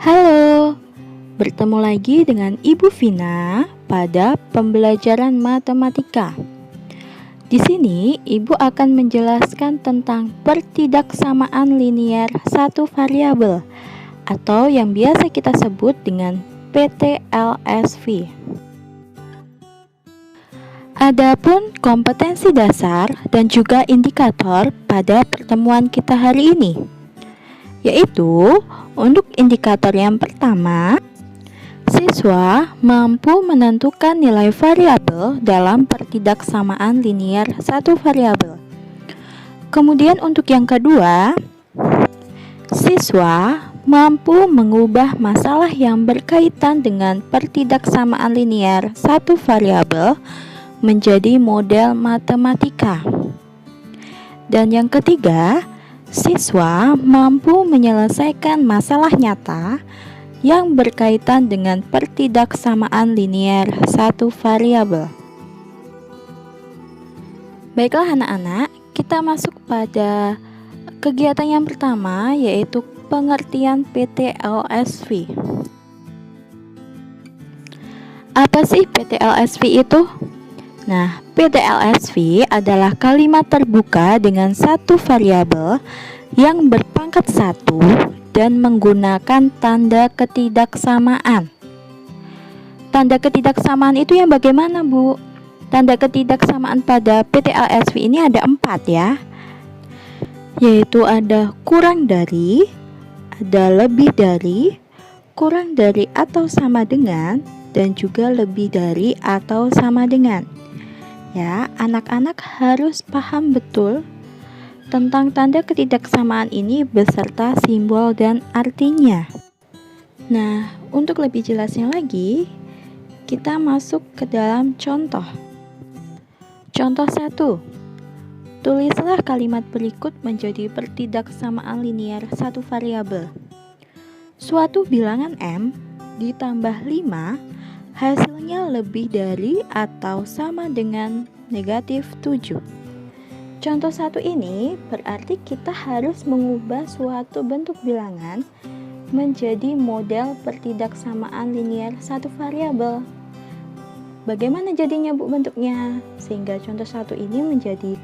Halo, bertemu lagi dengan Ibu Vina pada pembelajaran matematika. Di sini, Ibu akan menjelaskan tentang pertidaksamaan linier satu variabel atau yang biasa kita sebut dengan PTLSV. Adapun kompetensi dasar dan juga indikator pada pertemuan kita hari ini, yaitu untuk indikator yang pertama, siswa mampu menentukan nilai variabel dalam pertidaksamaan linier satu variabel. Kemudian untuk yang kedua, siswa mampu mengubah masalah yang berkaitan dengan pertidaksamaan linier satu variabel menjadi model matematika. Dan yang ketiga, siswa mampu menyelesaikan masalah nyata yang berkaitan dengan pertidaksamaan linier satu variabel. Baiklah anak-anak, kita masuk pada kegiatan yang pertama, yaitu pengertian PTLSV. Apa sih PTLSV itu? Nah, PTLSV adalah kalimat terbuka dengan satu variabel yang berpangkat 1 dan menggunakan tanda ketidaksamaan. Tanda ketidaksamaan itu yang bagaimana, Bu? Tanda ketidaksamaan pada PTLSV ini ada 4 ya, yaitu ada kurang dari, ada lebih dari, kurang dari atau sama dengan, dan juga lebih dari atau sama dengan. Ya, anak-anak harus paham betul tentang tanda ketidaksamaan ini beserta simbol dan artinya. Nah, untuk lebih jelasnya lagi, kita masuk ke dalam contoh. Contoh 1. Tulislah kalimat berikut menjadi pertidaksamaan linier satu variabel. Suatu bilangan M ditambah 5 hasilnya lebih dari atau sama dengan negatif 7. Contoh 1 ini berarti kita harus mengubah suatu bentuk bilangan menjadi model pertidaksamaan linier satu variabel. Bagaimana jadinya, Bu, bentuknya? Sehingga contoh 1 ini menjadi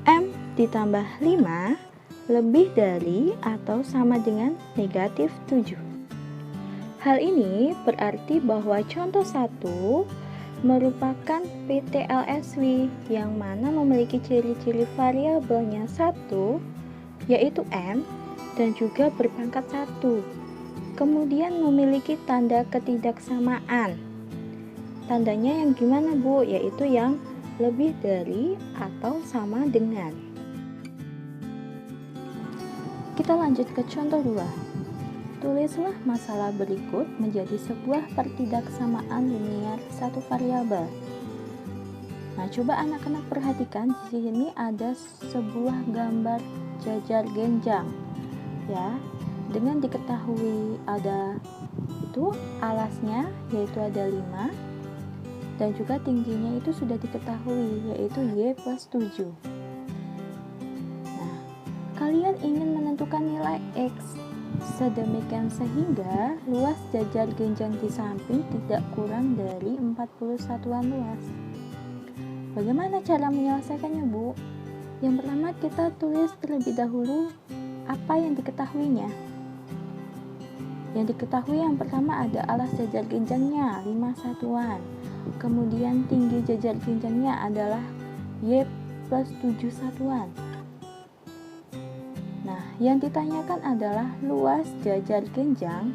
M ditambah 5 lebih dari atau sama dengan negatif 7. Hal ini berarti bahwa contoh 1 merupakan PTLSV yang mana memiliki ciri-ciri variabelnya 1, yaitu M, dan juga berpangkat 1. Kemudian memiliki tanda ketidaksamaan. Tandanya yang gimana, Bu? Yaitu yang lebih dari atau sama dengan. Kita lanjut ke contoh 2. Tulislah masalah berikut menjadi sebuah pertidaksamaan linier satu variabel. Nah, coba anak-anak perhatikan, di sini ada sebuah gambar jajar genjang. Ya, dengan diketahui ada itu alasnya yaitu ada 5 dan juga tingginya itu sudah diketahui yaitu Y plus 7. Nah, kalian ingin menentukan nilai X. Sedemikian sehingga luas jajar genjang di samping tidak kurang dari 40 satuan luas. Bagaimana cara menyelesaikannya, Bu? Yang pertama kita tulis terlebih dahulu apa yang diketahuinya. Yang diketahui yang pertama ada alas jajar genjangnya 5 satuan. Kemudian tinggi jajar genjangnya adalah Y plus 7 satuan. Nah, yang ditanyakan adalah luas jajar genjang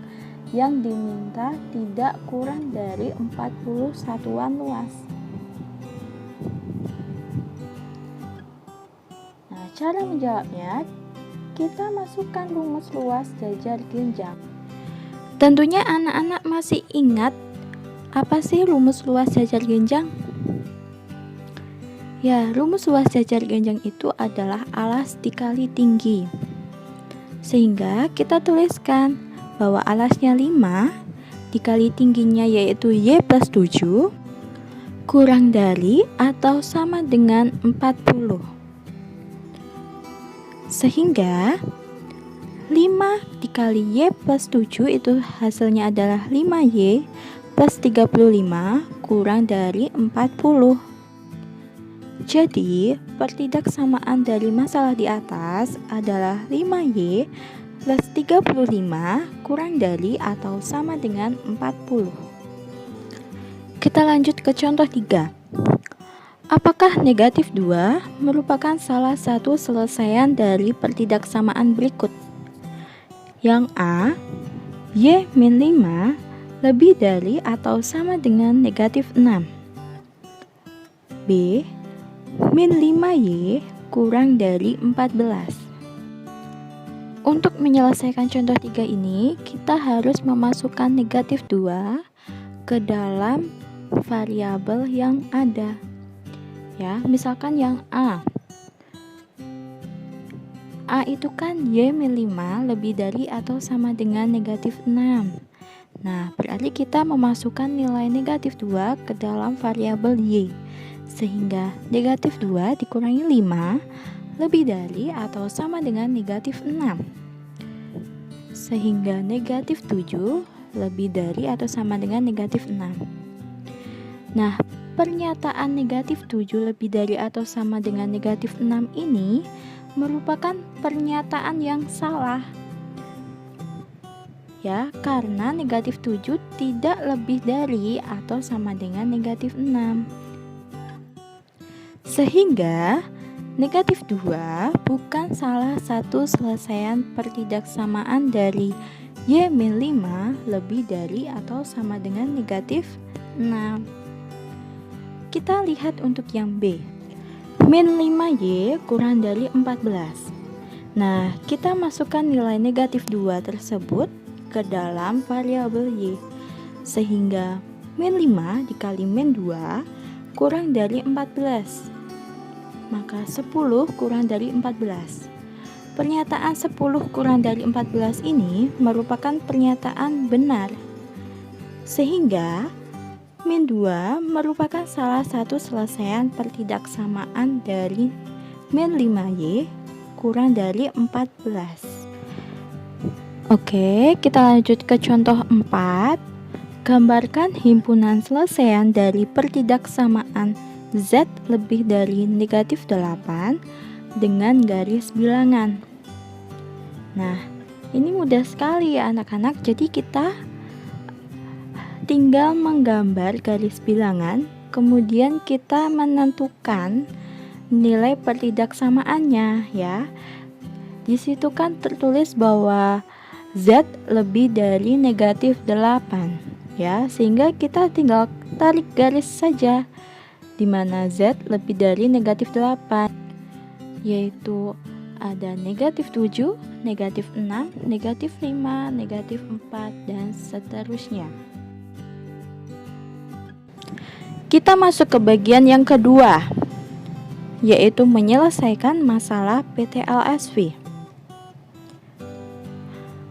yang diminta tidak kurang dari 40 satuan luas. Nah, cara menjawabnya, kita masukkan rumus luas jajar genjang. Tentunya anak-anak masih ingat apa sih rumus luas jajar genjang? Ya, rumus luas jajar genjang itu adalah alas dikali tinggi. Sehingga kita tuliskan bahwa alasnya 5 dikali tingginya yaitu Y plus 7 kurang dari atau sama dengan 40. Sehingga 5 dikali Y plus 7 itu hasilnya adalah 5Y plus 35 kurang dari 40. Jadi, pertidaksamaan dari masalah di atas adalah 5Y plus 35 kurang dari atau sama dengan 40. Kita lanjut ke contoh 3. Apakah negatif 2 merupakan salah satu selesaian dari pertidaksamaan berikut? Yang A, Y min 5 lebih dari atau sama dengan negatif 6. B, min 5Y kurang dari 14. Untuk menyelesaikan contoh 3 ini, kita harus memasukkan negatif 2 ke dalam variabel yang ada. Ya, misalkan yang A itu kan Y min 5 lebih dari atau sama dengan negatif 6. Nah, berarti kita memasukkan nilai negatif 2 ke dalam variabel Y, sehingga negatif 2 dikurangi 5 lebih dari atau sama dengan negatif 6, sehingga negatif 7 lebih dari atau sama dengan negatif 6. Nah, pernyataan negatif 7 lebih dari atau sama dengan negatif 6 ini merupakan pernyataan yang salah. Ya, karena negatif 7 tidak lebih dari atau sama dengan negatif 6. Sehingga negatif 2 bukan salah satu selesaian pertidaksamaan dari Y min 5 lebih dari atau sama dengan negatif 6. Kita lihat untuk yang B, min 5Y kurang dari 14. Nah, kita masukkan nilai negatif 2 tersebut ke dalam variabel Y, sehingga min 5 dikali min 2 kurang dari 14, maka 10 kurang dari 14. Pernyataan 10 kurang dari 14 ini merupakan pernyataan benar, sehingga min 2 merupakan salah satu selesaian pertidaksamaan dari min 5Y kurang dari 14. Oke, kita lanjut ke contoh 4. Gambarkan himpunan selesaian dari pertidaksamaan Z lebih dari negatif 8 dengan garis bilangan. Nah, ini mudah sekali ya anak-anak. Jadi kita tinggal menggambar garis bilangan, kemudian kita menentukan nilai pertidaksamaannya ya. Di situ kan tertulis bahwa Z lebih dari negatif 8 ya, sehingga kita tinggal tarik garis saja di mana Z lebih dari negatif 8, yaitu ada negatif 7, negatif 6, negatif 5, negatif 4, dan seterusnya. Kita masuk ke bagian yang kedua, yaitu menyelesaikan masalah PT-LSV.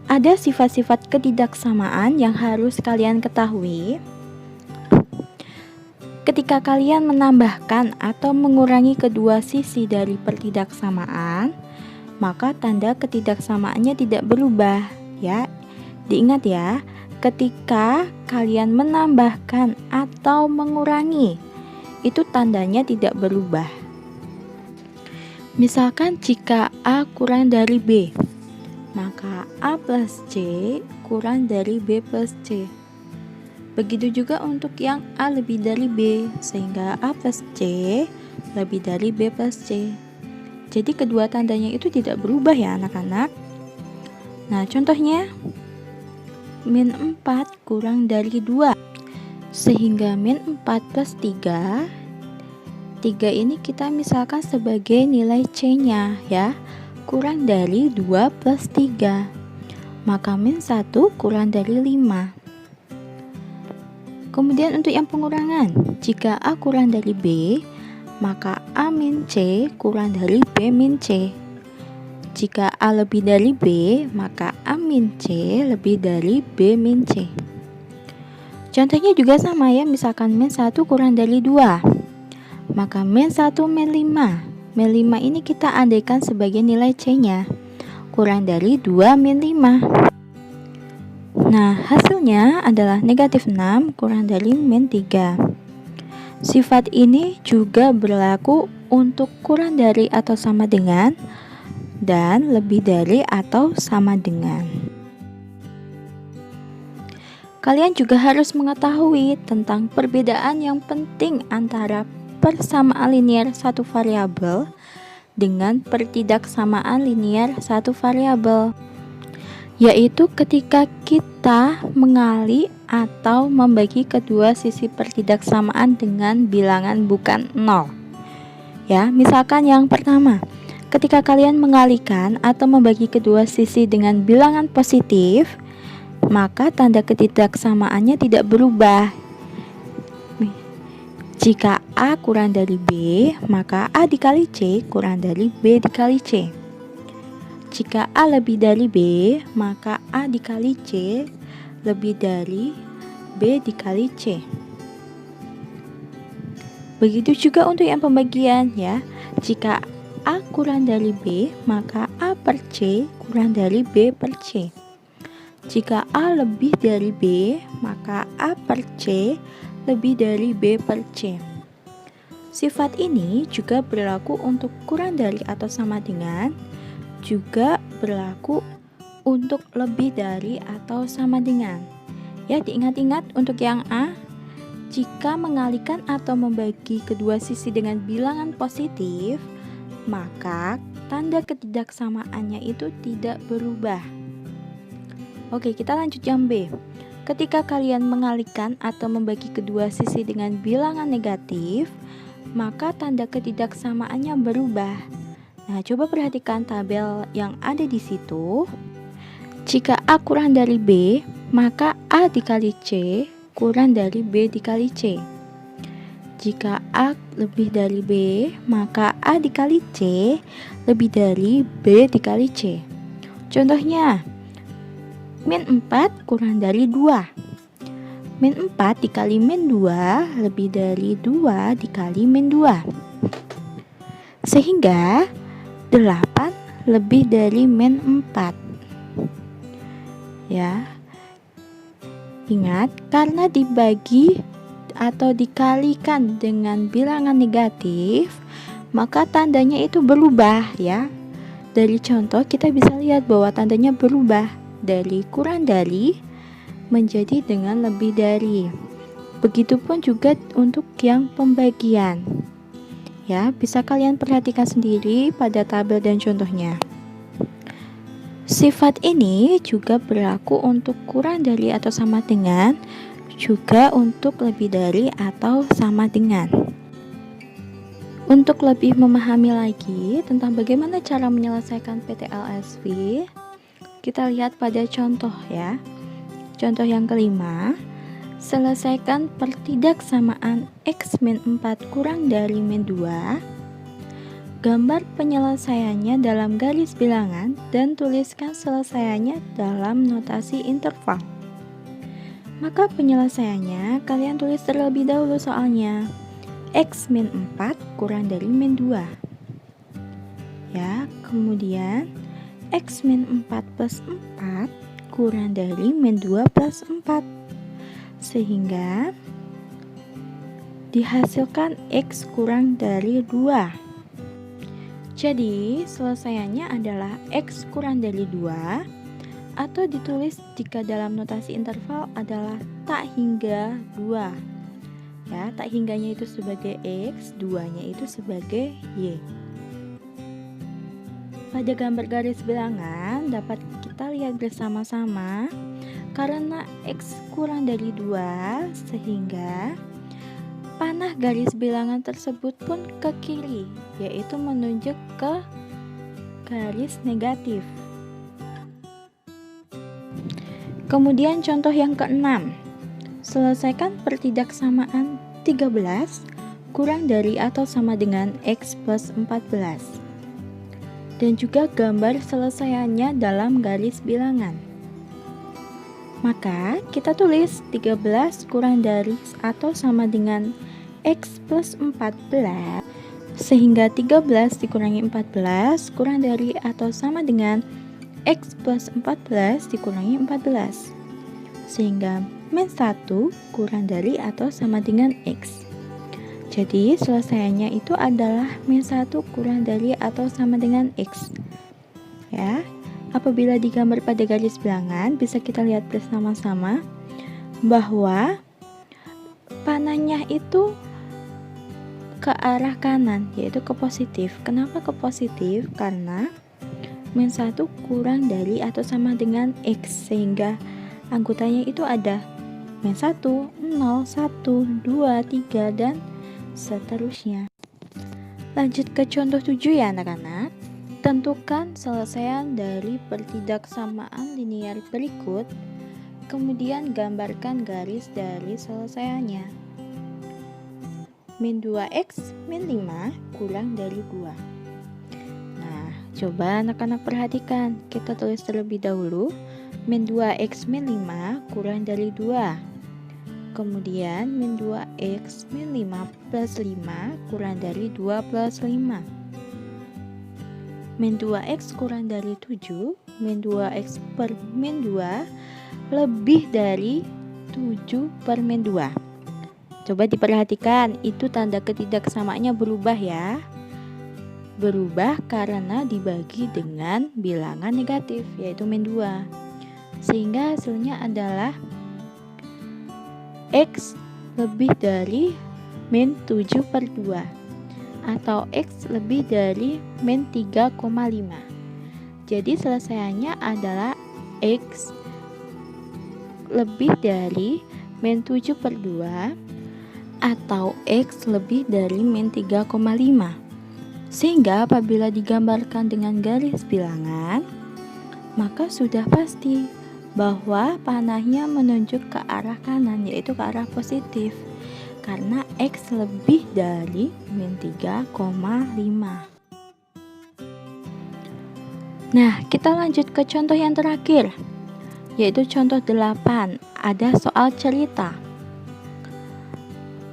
Ada sifat-sifat ketidaksamaan yang harus kalian ketahui. Ketika kalian menambahkan atau mengurangi kedua sisi dari pertidaksamaan, maka tanda ketidaksamaannya tidak berubah ya. Diingat ya, ketika kalian menambahkan atau mengurangi, itu tandanya tidak berubah. Misalkan jika A kurang dari B, maka A plus C kurang dari B plus C. Begitu juga untuk yang A lebih dari B, sehingga A plus C lebih dari B plus C. Jadi kedua tandanya itu tidak berubah ya anak-anak. Nah, contohnya min 4 kurang dari 2, sehingga min 4 plus 3 ini kita misalkan sebagai nilai C nya ya, kurang dari 2 plus 3, maka min 1 kurang dari 5. Kemudian untuk yang pengurangan, jika A kurang dari B, maka A min C kurang dari B min C. Jika A lebih dari B, maka A min C lebih dari B min C. Contohnya juga sama ya, misalkan min 1 kurang dari 2, maka min 1 min 5. Min 5 ini kita andaikan sebagai nilai C nya, kurang dari 2 min 5. Nah, hasilnya adalah negatif 6 kurang dari min 3. Sifat ini juga berlaku untuk kurang dari atau sama dengan dan lebih dari atau sama dengan. Kalian juga harus mengetahui tentang perbedaan yang penting antara persamaan linier satu variabel dengan pertidaksamaan linier satu variabel, yaitu ketika kita mengali atau membagi kedua sisi pertidaksamaan dengan bilangan bukan 0. Ya, misalkan yang pertama, ketika kalian mengalikan atau membagi kedua sisi dengan bilangan positif, maka tanda ketidaksamaannya tidak berubah. Jika A kurang dari B, maka A dikali C kurang dari B dikali C. Jika A lebih dari B, maka A dikali C lebih dari B dikali C. Begitu juga untuk yang pembagian ya. Jika A kurang dari B, maka A per C kurang dari B per C. Jika A lebih dari B, maka A per C lebih dari B per C. Sifat ini juga berlaku untuk kurang dari atau sama dengan, juga berlaku untuk lebih dari atau sama dengan. Ya, diingat-ingat untuk yang A, jika mengalihkan atau membagi kedua sisi dengan bilangan positif, maka tanda ketidaksamaannya itu tidak berubah. Oke, kita lanjut yang B. Ketika kalian mengalihkan atau membagi kedua sisi dengan bilangan negatif, maka tanda ketidaksamaannya berubah. Nah, coba perhatikan tabel yang ada di situ. Jika A kurang dari B, maka A dikali C kurang dari B dikali C. Jika A lebih dari B, maka A dikali C lebih dari B dikali C. Contohnya, min 4 kurang dari 2. Min 4 dikali min 2 lebih dari 2 dikali min 2. Sehingga 8 lebih dari min 4. Ya. Ingat, karena dibagi atau dikalikan dengan bilangan negatif, maka tandanya itu berubah ya. Dari contoh kita bisa lihat bahwa tandanya berubah dari kurang dari menjadi dengan lebih dari. Begitupun juga untuk yang pembagian. Ya, bisa kalian perhatikan sendiri pada tabel dan contohnya. Sifat ini juga berlaku untuk kurang dari atau sama dengan, juga untuk lebih dari atau sama dengan. Untuk lebih memahami lagi tentang bagaimana cara menyelesaikan PTLSV, kita lihat pada contoh ya. Contoh yang kelima, selesaikan pertidaksamaan X min 4 kurang dari min 2. Gambar penyelesaiannya dalam garis bilangan dan tuliskan selesaiannya dalam notasi interval. Maka penyelesaiannya kalian tulis terlebih dahulu soalnya. X min 4 kurang dari min 2. Ya, kemudian X min 4 plus 4 kurang dari min 2 plus 4. Sehingga dihasilkan X kurang dari 2. Jadi, selesaiannya adalah X kurang dari 2, atau ditulis jika dalam notasi interval adalah tak hingga 2. Ya, tak hingganya itu sebagai X, 2-nya itu sebagai Y. Pada gambar garis bilangan dapat kita lihat bersama-sama, karena X kurang dari 2, sehingga panah garis bilangan tersebut pun ke kiri, yaitu menunjuk ke garis negatif. Kemudian contoh yang keenam, selesaikan pertidaksamaan 13 kurang dari atau sama dengan X plus 14. Dan juga gambar selesaiannya dalam garis bilangan. Maka kita tulis 13 kurang dari atau sama dengan X plus 14, sehingga 13 dikurangi 14 kurang dari atau sama dengan X plus 14 dikurangi 14. Sehingga min 1 kurang dari atau sama dengan X. Jadi selesaiannya itu adalah min 1 kurang dari atau sama dengan X. Ya, apabila digambar pada garis bilangan, bisa kita lihat bersama-sama bahwa panahnya itu ke arah kanan, yaitu ke positif. Kenapa ke positif? Karena min 1 kurang dari atau sama dengan X, sehingga anggotanya itu ada min 1, 0, 1, 2, 3, dan seterusnya. Lanjut ke contoh 7 ya anak-anak. Tentukan selesaian dari pertidaksamaan linear berikut, kemudian gambarkan garis dari selesaiannya. Min 2x min 5 kurang dari 2. Nah, coba anak-anak perhatikan. Kita tulis terlebih dahulu min 2x min 5 kurang dari 2. Kemudian min 2x min 5 plus 5 kurang dari 2 plus 5. Min 2x kurang dari 7, min 2x per min 2 lebih dari 7 per min 2. Coba diperhatikan, itu tanda ketidaksamaannya berubah ya. Berubah karena dibagi dengan bilangan negatif, yaitu min 2. Sehingga hasilnya adalah X lebih dari min 7 per 2. Atau X lebih dari min 3,5. Jadi selesaiannya adalah X lebih dari min 7 per 2 atau X lebih dari min 3,5. Sehingga apabila digambarkan dengan garis bilangan, maka sudah pasti bahwa panahnya menunjuk ke arah kanan, yaitu ke arah positif, karena X lebih dari min 3,5. Nah, kita lanjut ke contoh yang terakhir, yaitu contoh 8. Ada soal cerita.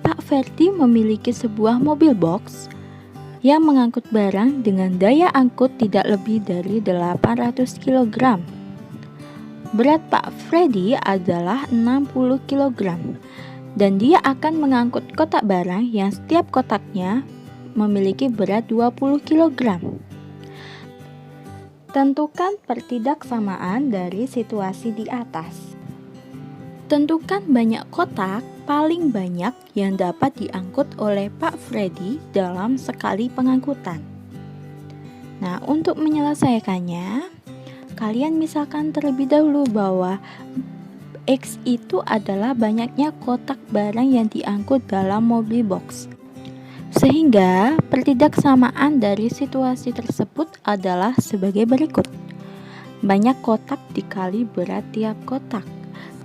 Pak Ferdi memiliki sebuah mobil box yang mengangkut barang dengan daya angkut tidak lebih dari 800 kg. Berat Pak Freddy adalah 60 kg. Dan dia akan mengangkut kotak barang yang setiap kotaknya memiliki berat 20 kg. Tentukan pertidaksamaan dari situasi di atas. Tentukan banyak kotak paling banyak yang dapat diangkut oleh Pak Freddy dalam sekali pengangkutan. Nah, untuk menyelesaikannya, kalian misalkan terlebih dahulu bahwa X itu adalah banyaknya kotak barang yang diangkut dalam mobil box. Sehingga pertidaksamaan dari situasi tersebut adalah sebagai berikut. Banyak kotak dikali berat tiap kotak,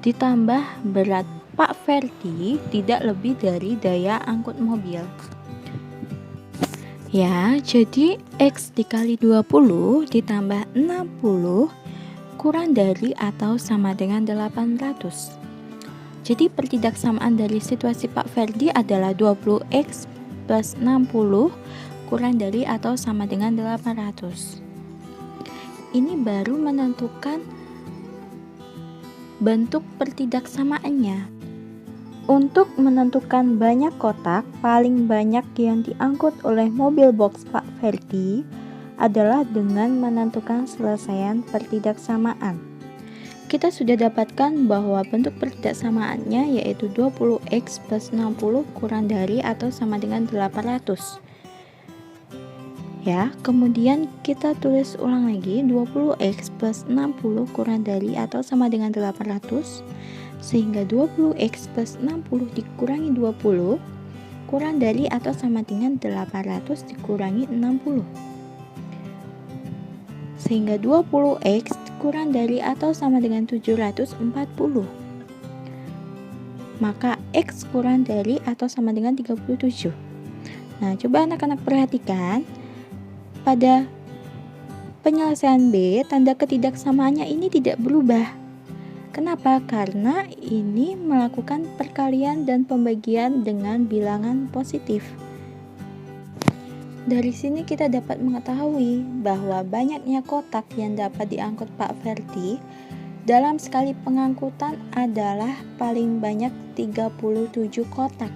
ditambah berat Pak Ferdi tidak lebih dari daya angkut mobil. Ya, jadi X dikali 20 ditambah 60 kurang dari atau sama dengan 800. Jadi pertidaksamaan dari situasi Pak Ferdi adalah 20x plus 60 kurang dari atau sama dengan 800. Ini baru menentukan bentuk pertidaksamaannya. Untuk menentukan banyak kotak paling banyak yang diangkut oleh mobil box Pak Ferdi adalah dengan menentukan selesaian pertidaksamaan. Kita sudah dapatkan bahwa bentuk pertidaksamaannya yaitu 20x plus 60 kurang dari atau sama dengan 800. Ya, kemudian kita tulis ulang lagi 20x plus 60 kurang dari atau sama dengan 800, sehingga 20x plus 60 dikurangi 20 kurang dari atau sama dengan 800 dikurangi 60. Sehingga 20x kurang dari atau sama dengan 740. Maka X kurang dari atau sama dengan 37. Nah, coba anak-anak perhatikan. Pada penyelesaian B, tanda ketidaksamaannya ini tidak berubah. Kenapa? Karena ini melakukan perkalian dan pembagian dengan bilangan positif. dari sini kita dapat mengetahui bahwa banyaknya kotak yang dapat diangkut Pak Ferdi dalam sekali pengangkutan adalah paling banyak 37 kotak.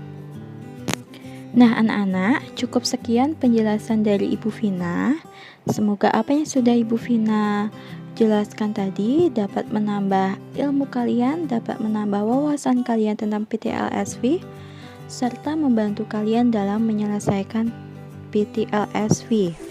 Nah anak-anak, cukup sekian penjelasan dari Ibu Vina. Semoga apa yang sudah Ibu Vina jelaskan tadi dapat menambah ilmu kalian, dapat menambah wawasan kalian tentang PTLSV, serta membantu kalian dalam menyelesaikan PTLSV.